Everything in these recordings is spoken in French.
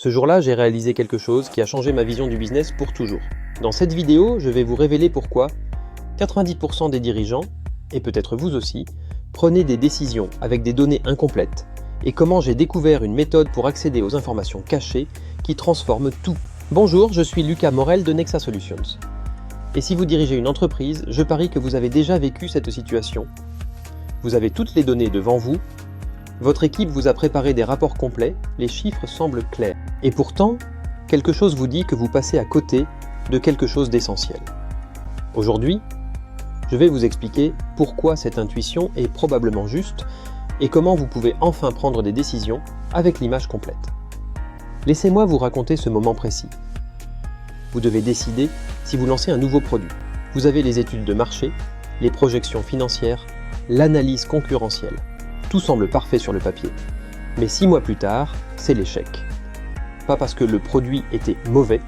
Ce jour-là, j'ai réalisé quelque chose qui a changé ma vision du business pour toujours. Dans cette vidéo, je vais vous révéler pourquoi 90% des dirigeants, et peut-être vous aussi, prenaient des décisions avec des données incomplètes, et comment j'ai découvert une méthode pour accéder aux informations cachées qui transforment tout. Bonjour, je suis Lucas Morel de Nexa Solutions. Et si vous dirigez une entreprise, je parie que vous avez déjà vécu cette situation. Vous avez toutes les données devant vous, votre équipe vous a préparé des rapports complets, les chiffres semblent clairs. Et pourtant, quelque chose vous dit que vous passez à côté de quelque chose d'essentiel. Aujourd'hui, je vais vous expliquer pourquoi cette intuition est probablement juste et comment vous pouvez enfin prendre des décisions avec l'image complète. Laissez-moi vous raconter ce moment précis. Vous devez décider si vous lancez un nouveau produit. Vous avez les études de marché, les projections financières, l'analyse concurrentielle. Tout semble parfait sur le papier. Mais 6 mois plus tard, c'est l'échec. Pas parce que le produit était mauvais,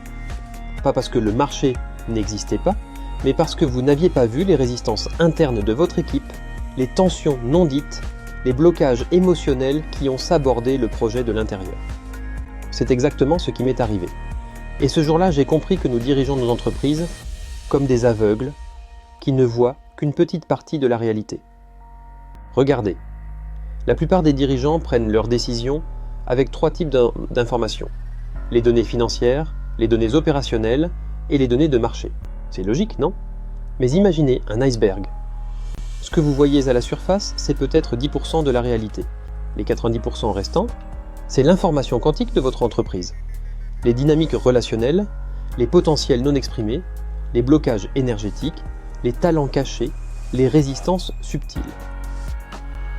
pas parce que le marché n'existait pas, mais parce que vous n'aviez pas vu les résistances internes de votre équipe, les tensions non dites, les blocages émotionnels qui ont sabordé le projet de l'intérieur. C'est exactement ce qui m'est arrivé. Et ce jour-là, j'ai compris que nous dirigeons nos entreprises comme des aveugles qui ne voient qu'une petite partie de la réalité. Regardez, la plupart des dirigeants prennent leurs décisions avec 3 types d'informations. Les données financières, les données opérationnelles et les données de marché. C'est logique, non? Mais imaginez un iceberg. Ce que vous voyez à la surface, c'est peut-être 10% de la réalité. Les 90% restants, c'est l'information quantique de votre entreprise. Les dynamiques relationnelles, les potentiels non exprimés, les blocages énergétiques, les talents cachés, les résistances subtiles.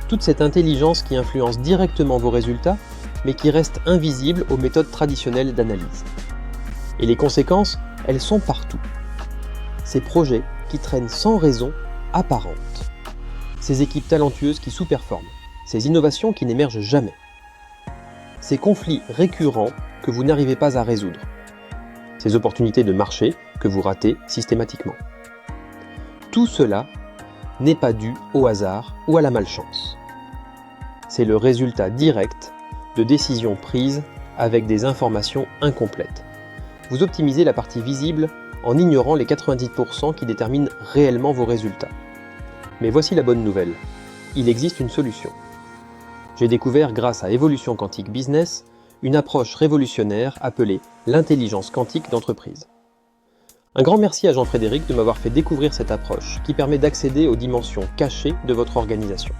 Toute cette intelligence qui influence directement vos résultats, mais qui reste invisible aux méthodes traditionnelles d'analyse. Et les conséquences, elles sont partout. Ces projets qui traînent sans raison apparente. Ces équipes talentueuses qui sous-performent. Ces innovations qui n'émergent jamais. Ces conflits récurrents que vous n'arrivez pas à résoudre. Ces opportunités de marché que vous ratez systématiquement. Tout cela n'est pas dû au hasard ou à la malchance. C'est le résultat direct de décisions prises avec des informations incomplètes. Vous optimisez la partie visible en ignorant les 90% qui déterminent réellement vos résultats. Mais voici la bonne nouvelle, il existe une solution. J'ai découvert grâce à Evolution Quantique Business une approche révolutionnaire appelée l'intelligence quantique d'entreprise. Un grand merci à Jean-Frédéric de m'avoir fait découvrir cette approche qui permet d'accéder aux dimensions cachées de votre organisation.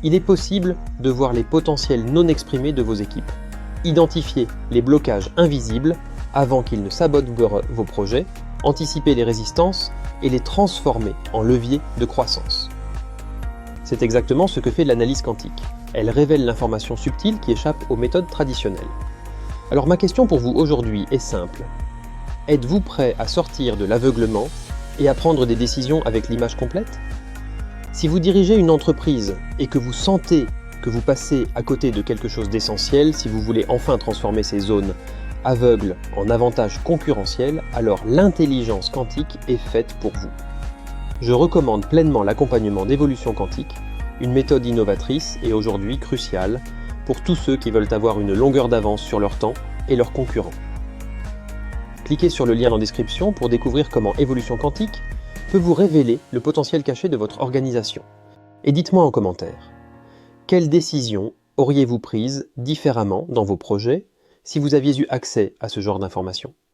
Il est possible de voir les potentiels non exprimés de vos équipes, identifier les blocages invisibles avant qu'ils ne sabotent vos projets, anticiper les résistances et les transformer en leviers de croissance. C'est exactement ce que fait l'analyse quantique. Elle révèle l'information subtile qui échappe aux méthodes traditionnelles. Alors ma question pour vous aujourd'hui est simple. Êtes-vous prêt à sortir de l'aveuglement et à prendre des décisions avec l'image complète? Si vous dirigez une entreprise et que vous sentez que vous passez à côté de quelque chose d'essentiel, si vous voulez enfin transformer ces zones aveugles en avantages concurrentiels, alors l'intelligence quantique est faite pour vous. Je recommande pleinement l'accompagnement d'Evolution Quantique, une méthode innovatrice et aujourd'hui cruciale pour tous ceux qui veulent avoir une longueur d'avance sur leur temps et leurs concurrents. Cliquez sur le lien en description pour découvrir comment Evolution Quantique peut vous révéler le potentiel caché de votre organisation. Et dites-moi en commentaire, quelles décisions auriez-vous prises différemment dans vos projets si vous aviez eu accès à ce genre d'informations ?